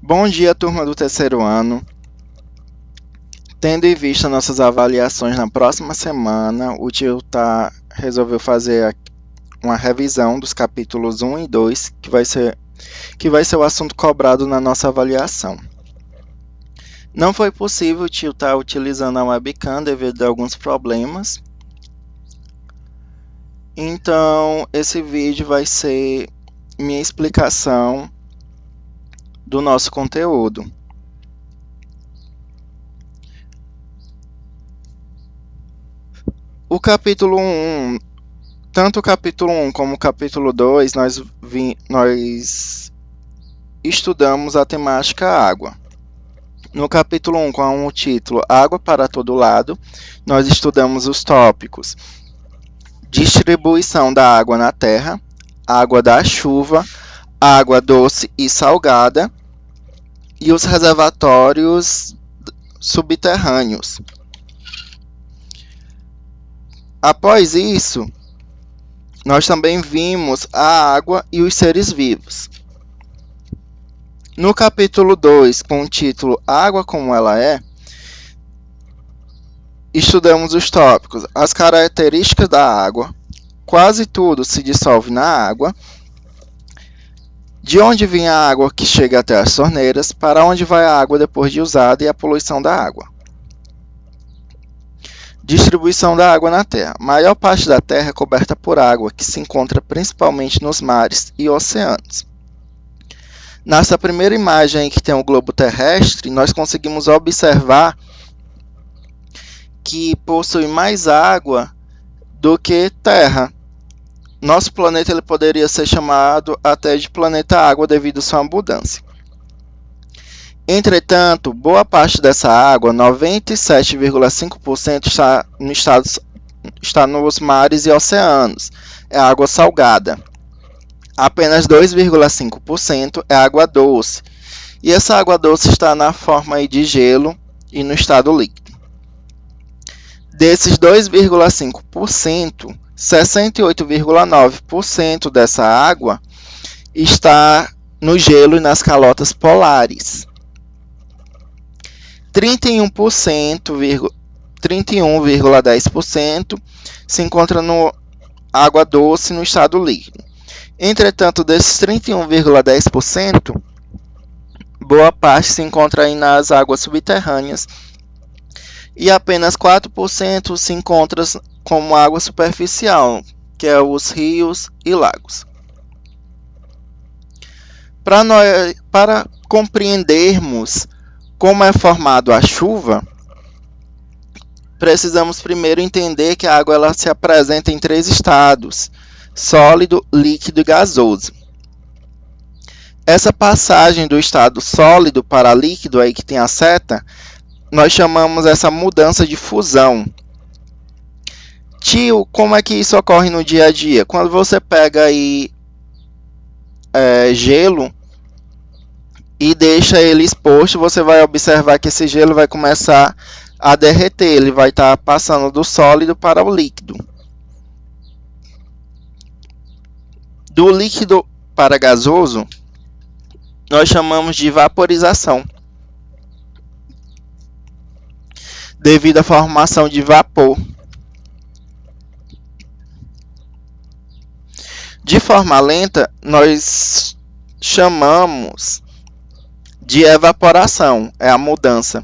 Bom dia, turma do terceiro ano. Tendo em vista nossas avaliações na próxima semana, o tio resolveu fazer uma revisão dos capítulos 1 e 2, que vai ser o assunto cobrado na nossa avaliação. Não foi possível o tio estar utilizando a webcam devido a alguns problemas. Então, esse vídeo vai ser minha explicação do nosso conteúdo. O capítulo 1, tanto o capítulo 1 como o capítulo 2, nós estudamos a temática água. No capítulo 1, com o título Água para todo lado, nós estudamos os tópicos distribuição da água na terra, água da chuva, água doce e salgada e os reservatórios subterrâneos. Após isso, nós também vimos a água e os seres vivos. No capítulo 2, com o título Água como ela é, estudamos os tópicos, as características da água, quase tudo se dissolve na água, de onde vem a água que chega até as torneiras, para onde vai a água depois de usada e a poluição da água. Distribuição da água na Terra. A maior parte da Terra é coberta por água, que se encontra principalmente nos mares e oceanos. Nessa primeira imagem que tem o globo terrestre, nós conseguimos observar que possui mais água do que terra. Nosso planeta ele poderia ser chamado até de planeta água devido à sua abundância. Entretanto, boa parte dessa água, 97,5%, está nos mares e oceanos. É água salgada. Apenas 2,5% é água doce. E essa água doce está na forma de gelo e no estado líquido. Desses 2,5%, 68,9% dessa água está no gelo e nas calotas polares. 31,10% se encontra no água doce no estado líquido. Entretanto, desses 31,10%, boa parte se encontra aí nas águas subterrâneas e apenas 4% se encontra como água superficial, que é os rios e lagos. Para compreendermos como é formado a chuva, precisamos primeiro entender que a água ela se apresenta em três estados: sólido, líquido e gasoso. Essa passagem do estado sólido para líquido, aí que tem a seta, nós chamamos essa mudança de fusão. Tio, como é que isso ocorre no dia a dia? Quando você pega aí gelo e deixa ele exposto, você vai observar que esse gelo vai começar a derreter, ele vai estar passando do sólido para o líquido. Do líquido para gasoso, nós chamamos de vaporização, devido à formação de vapor. De forma lenta, nós chamamos de evaporação, é a mudança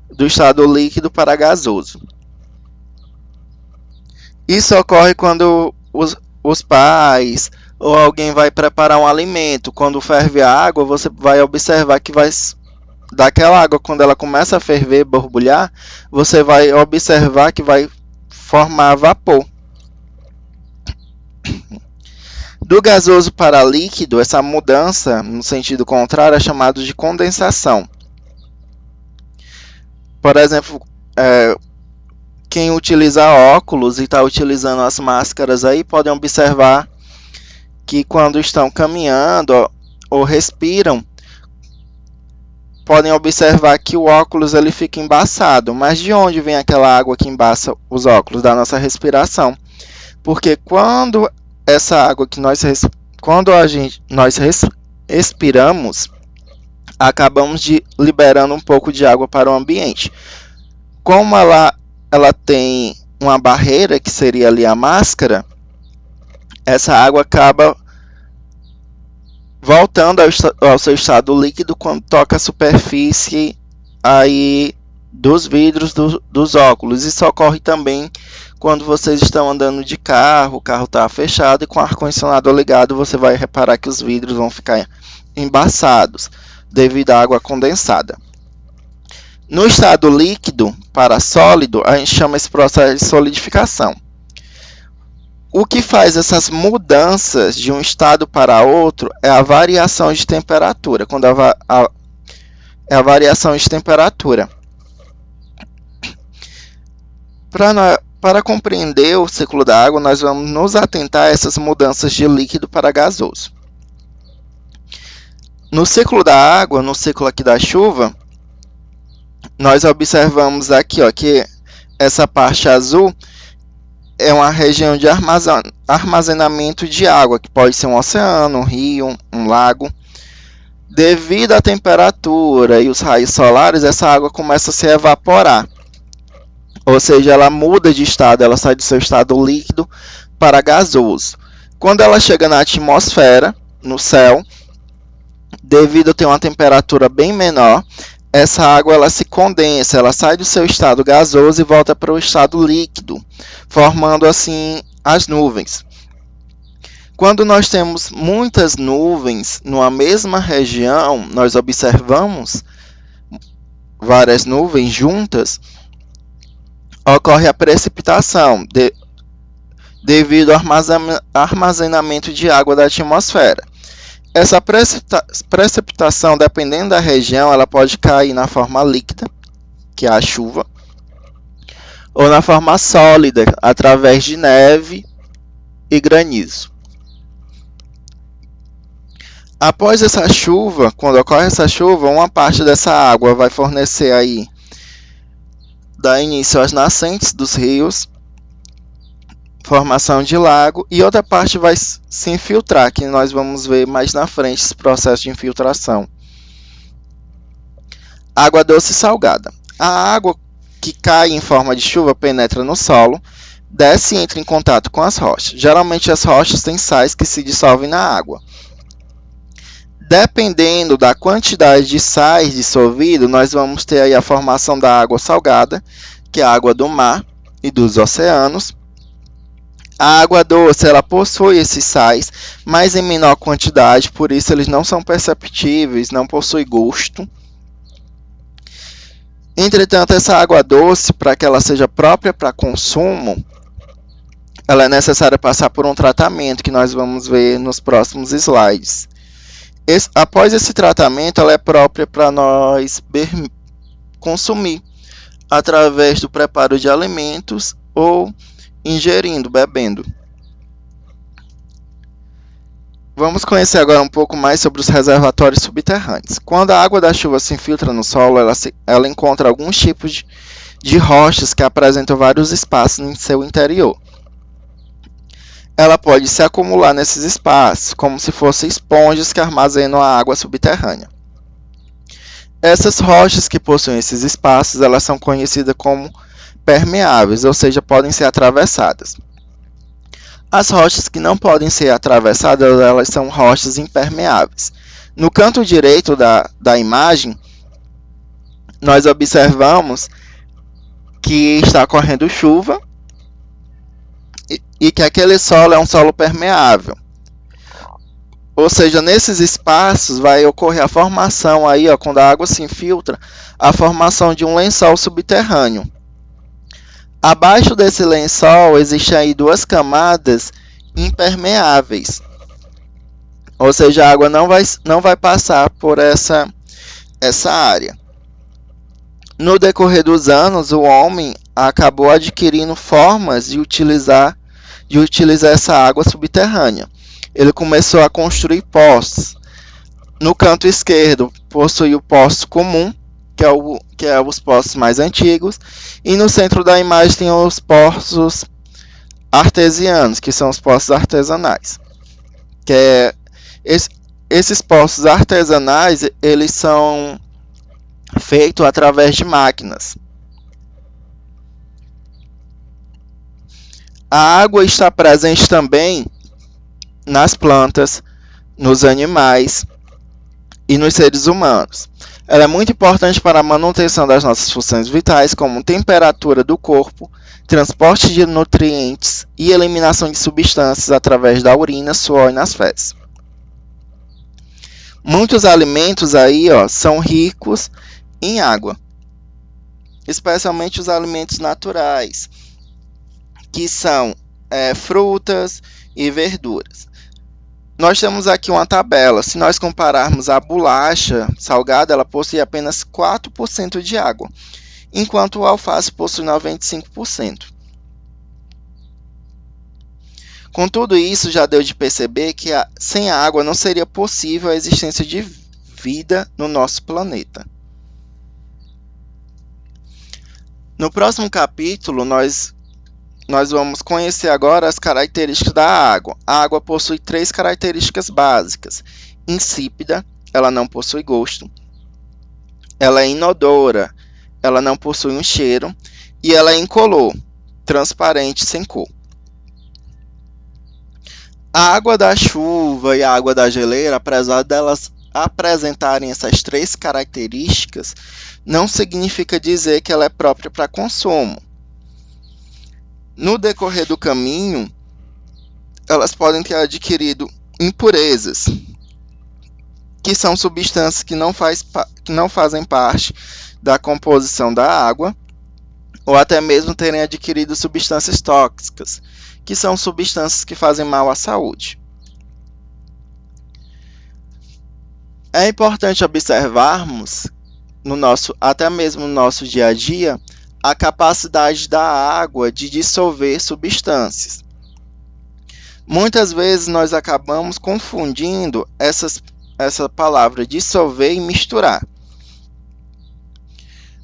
do estado líquido para gasoso. Isso ocorre quando os pais ou alguém vai preparar um alimento. Quando ferve a água, você vai observar que daquela água, quando ela começa a ferver, borbulhar, você vai observar que vai formar vapor. Do gasoso para líquido, essa mudança, no sentido contrário, é chamada de condensação. Por exemplo, quem utiliza óculos e está utilizando as máscaras aí, podem observar que quando estão caminhando ou respiram, podem observar que o óculos ele fica embaçado. Mas de onde vem aquela água que embaça os óculos? Da nossa respiração. Porque quando essa água que nós expiramos, acabamos liberando um pouco de água para o ambiente. Como ela tem uma barreira, que seria ali a máscara, essa água acaba voltando ao seu estado líquido quando toca a superfície aí dos vidros dos óculos. Isso ocorre também quando vocês estão andando de carro, o carro está fechado e com o ar-condicionado ligado, você vai reparar que os vidros vão ficar embaçados devido à água condensada. No estado líquido para sólido, a gente chama esse processo de solidificação. O que faz essas mudanças de um estado para outro é a variação de temperatura. Quando é a variação de temperatura. Para compreender o ciclo da água, nós vamos nos atentar a essas mudanças de líquido para gasoso. No ciclo da água, no ciclo aqui da chuva, nós observamos aqui que essa parte azul é uma região de armazenamento de água, que pode ser um oceano, um rio, um lago. Devido à temperatura e os raios solares, essa água começa a se evaporar. Ou seja, ela muda de estado, ela sai do seu estado líquido para gasoso. Quando ela chega na atmosfera, no céu, devido a ter uma temperatura bem menor, essa água ela se condensa, ela sai do seu estado gasoso e volta para o estado líquido, formando assim as nuvens. Quando nós temos muitas nuvens numa mesma região, nós observamos várias nuvens juntas, ocorre a precipitação devido ao armazenamento de água da atmosfera. Essa precipitação, dependendo da região, ela pode cair na forma líquida, que é a chuva, ou na forma sólida, através de neve e granizo. Após essa chuva, quando ocorre essa chuva, uma parte dessa água vai fornecer aí, dá início às nascentes dos rios, formação de lago, e outra parte vai se infiltrar, que nós vamos ver mais na frente esse processo de infiltração. Água doce e salgada. A água que cai em forma de chuva penetra no solo, desce e entra em contato com as rochas. Geralmente as rochas têm sais que se dissolvem na água. Dependendo da quantidade de sais dissolvido, nós vamos ter aí a formação da água salgada, que é a água do mar e dos oceanos. A água doce, ela possui esses sais, mas em menor quantidade, por isso eles não são perceptíveis, não possuem gosto. Entretanto, essa água doce, para que ela seja própria para consumo, ela é necessária passar por um tratamento, que nós vamos ver nos próximos slides. Após esse tratamento, ela é própria para nós consumir, através do preparo de alimentos ou ingerindo, bebendo. Vamos conhecer agora um pouco mais sobre os reservatórios subterrâneos. Quando a água da chuva se infiltra no solo, ela encontra alguns tipos de rochas que apresentam vários espaços em seu interior. Ela pode se acumular nesses espaços, como se fossem esponjas que armazenam a água subterrânea. Essas rochas que possuem esses espaços, elas são conhecidas como permeáveis, ou seja, podem ser atravessadas. As rochas que não podem ser atravessadas, elas são rochas impermeáveis. No canto direito da imagem, nós observamos que está correndo chuva e que aquele solo é um solo permeável. Ou seja, nesses espaços vai ocorrer a formação aí, quando a água se infiltra, a formação de um lençol subterrâneo. Abaixo desse lençol existem aí duas camadas impermeáveis. Ou seja, a água não vai passar por essa área. No decorrer dos anos, o homem acabou adquirindo formas de utilizar essa água subterrânea. Ele começou a construir poços. No canto esquerdo, possui o poço comum, que é os poços mais antigos, e no centro da imagem tem os poços artesianos, que são os poços artesanais. Esses poços artesanais, eles são feitos através de máquinas. A água está presente também nas plantas, nos animais e nos seres humanos. Ela é muito importante para a manutenção das nossas funções vitais, como temperatura do corpo, transporte de nutrientes e eliminação de substâncias através da urina, suor e nas fezes. Muitos alimentos aí, são ricos em água, especialmente os alimentos naturais, que são frutas e verduras. Nós temos aqui uma tabela. Se nós compararmos a bolacha salgada, ela possui apenas 4% de água, enquanto o alface possui 95%. Com tudo isso, já deu de perceber que sem a água não seria possível a existência de vida no nosso planeta. No próximo capítulo, nós vamos conhecer agora as características da água. A água possui 3 características básicas. Insípida, ela não possui gosto. Ela é inodora, ela não possui um cheiro. E ela é incolor, transparente, sem cor. A água da chuva e a água da geleira, apesar delas apresentarem essas 3 características, não significa dizer que ela é própria para consumo. No decorrer do caminho, elas podem ter adquirido impurezas, que são substâncias que não fazem parte da composição da água, ou até mesmo terem adquirido substâncias tóxicas, que são substâncias que fazem mal à saúde. É importante observarmos, até mesmo no nosso dia a dia, a capacidade da água de dissolver substâncias. Muitas vezes nós acabamos confundindo essa palavra dissolver e misturar.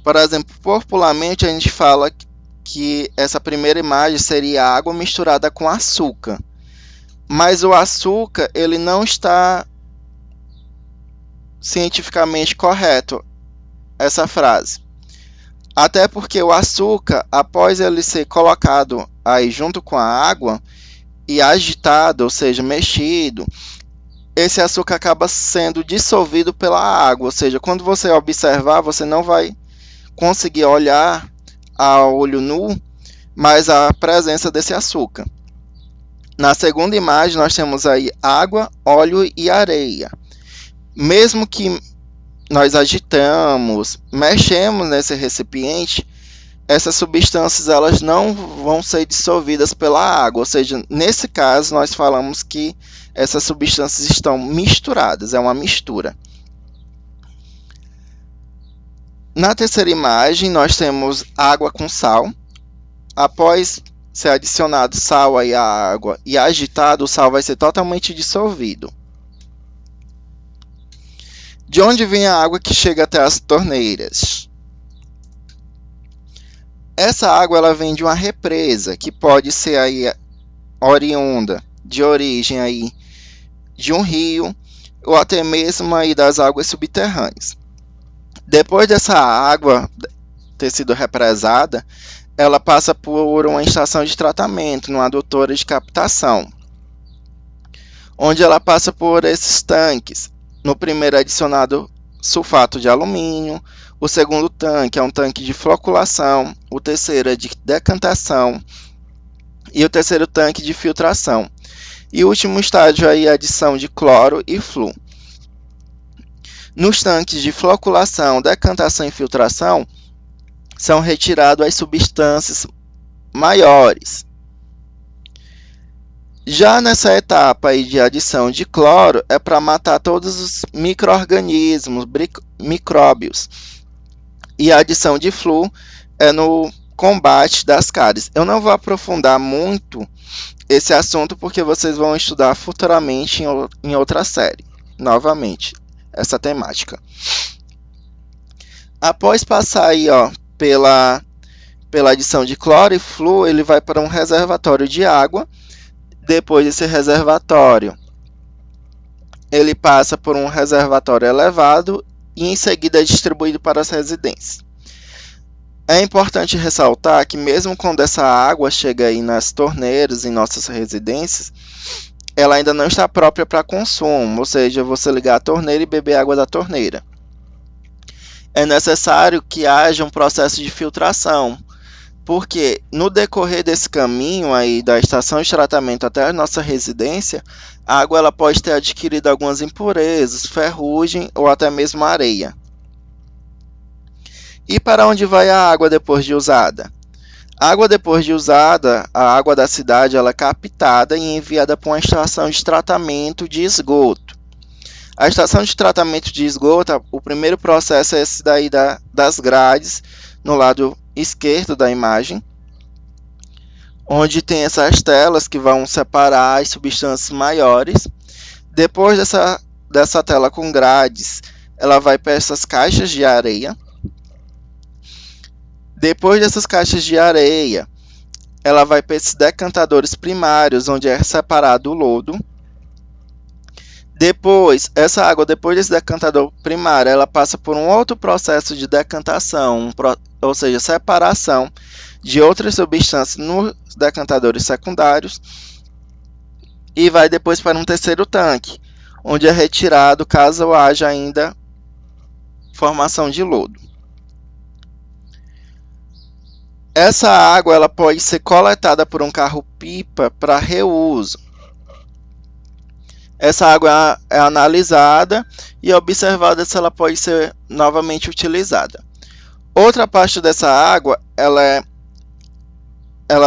Por exemplo, popularmente a gente fala que essa primeira imagem seria água misturada com açúcar. Mas o açúcar, ele não está cientificamente correto, essa frase. Até porque o açúcar, após ele ser colocado aí junto com a água e agitado, ou seja, mexido, esse açúcar acaba sendo dissolvido pela água. Ou seja, quando você observar, você não vai conseguir olhar a olho nu, mas a presença desse açúcar. Na segunda imagem, nós temos aí água, óleo e areia. Mesmo que nós agitamos, mexemos nesse recipiente, essas substâncias elas não vão ser dissolvidas pela água. Ou seja, nesse caso, nós falamos que essas substâncias estão misturadas, é uma mistura. Na terceira imagem, nós temos água com sal. Após ser adicionado sal aí à água e agitado, o sal vai ser totalmente dissolvido. De onde vem a água que chega até as torneiras? Essa água ela vem de uma represa, que pode ser aí oriunda, de origem aí de um rio, ou até mesmo aí das águas subterrâneas. Depois dessa água ter sido represada, ela passa por uma estação de tratamento, numa adutora de captação, onde ela passa por esses tanques. No primeiro é adicionado sulfato de alumínio, o segundo tanque é um tanque de floculação, o terceiro é de decantação e o terceiro tanque de filtração. E o último estágio aí é a adição de cloro e flúor. Nos tanques de floculação, decantação e filtração, são retiradas as substâncias maiores. Já nessa etapa aí de adição de cloro, é para matar todos os micro-organismos, micróbios. E a adição de flúor é no combate das cáries. Eu não vou aprofundar muito esse assunto, porque vocês vão estudar futuramente em outra série, novamente, essa temática. Após passar aí, pela adição de cloro e flúor, ele vai para um reservatório de água. Depois desse reservatório, ele passa por um reservatório elevado e em seguida é distribuído para as residências. É importante ressaltar que mesmo quando essa água chega aí nas torneiras em nossas residências, ela ainda não está própria para consumo, ou seja, você ligar a torneira e beber água da torneira. É necessário que haja um processo de filtração, porque no decorrer desse caminho aí da estação de tratamento até a nossa residência, a água ela pode ter adquirido algumas impurezas, ferrugem ou até mesmo areia. E para onde vai a água depois de usada? A água depois de usada, a água da cidade ela é captada e enviada para uma estação de tratamento de esgoto. A estação de tratamento de esgoto, o primeiro processo é esse daí das grades, no lado esquerdo da imagem, onde tem essas telas que vão separar as substâncias maiores. Depois dessa tela com grades, ela vai para essas caixas de areia. Depois dessas caixas de areia, ela vai para esses decantadores primários, onde é separado o lodo. Depois, essa água, depois desse decantador primário, ela passa por um outro processo de decantação, ou seja, separação de outras substâncias nos decantadores secundários, e vai depois para um terceiro tanque, onde é retirado caso haja ainda formação de lodo. Essa água ela pode ser coletada por um carro-pipa para reuso. Essa água é analisada e observada se ela pode ser novamente utilizada. Outra parte dessa água ela é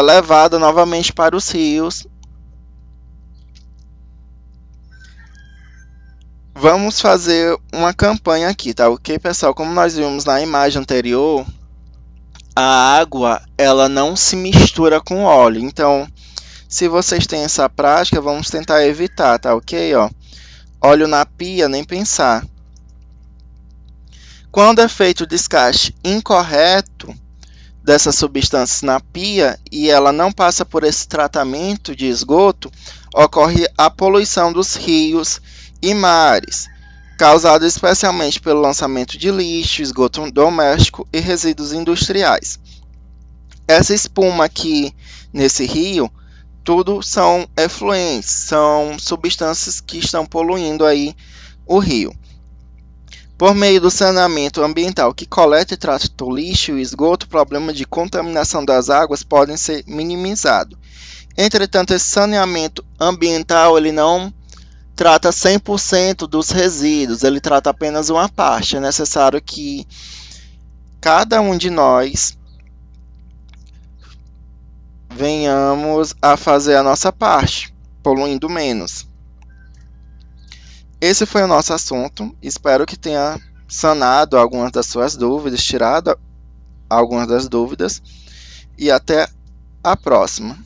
levada novamente para os rios. Vamos fazer uma campanha aqui, tá ok, pessoal? Como nós vimos na imagem anterior, a água ela não se mistura com óleo. Então, se vocês têm essa prática, vamos tentar evitar, tá ok? Ó, óleo na pia, nem pensar. Quando é feito o descarte incorreto dessas substâncias na pia e ela não passa por esse tratamento de esgoto, ocorre a poluição dos rios e mares, causado especialmente pelo lançamento de lixo, esgoto doméstico e resíduos industriais. Essa espuma aqui nesse rio, tudo são efluentes, são substâncias que estão poluindo aí o rio. Por meio do saneamento ambiental que coleta e trata o lixo e o esgoto, o problema de contaminação das águas podem ser minimizados. Entretanto, esse saneamento ambiental ele não trata 100% dos resíduos, ele trata apenas uma parte. É necessário que cada um de nós venhamos a fazer a nossa parte, poluindo menos. Esse foi o nosso assunto. Espero que tenha sanado algumas das suas dúvidas, tirado algumas das dúvidas. E até a próxima.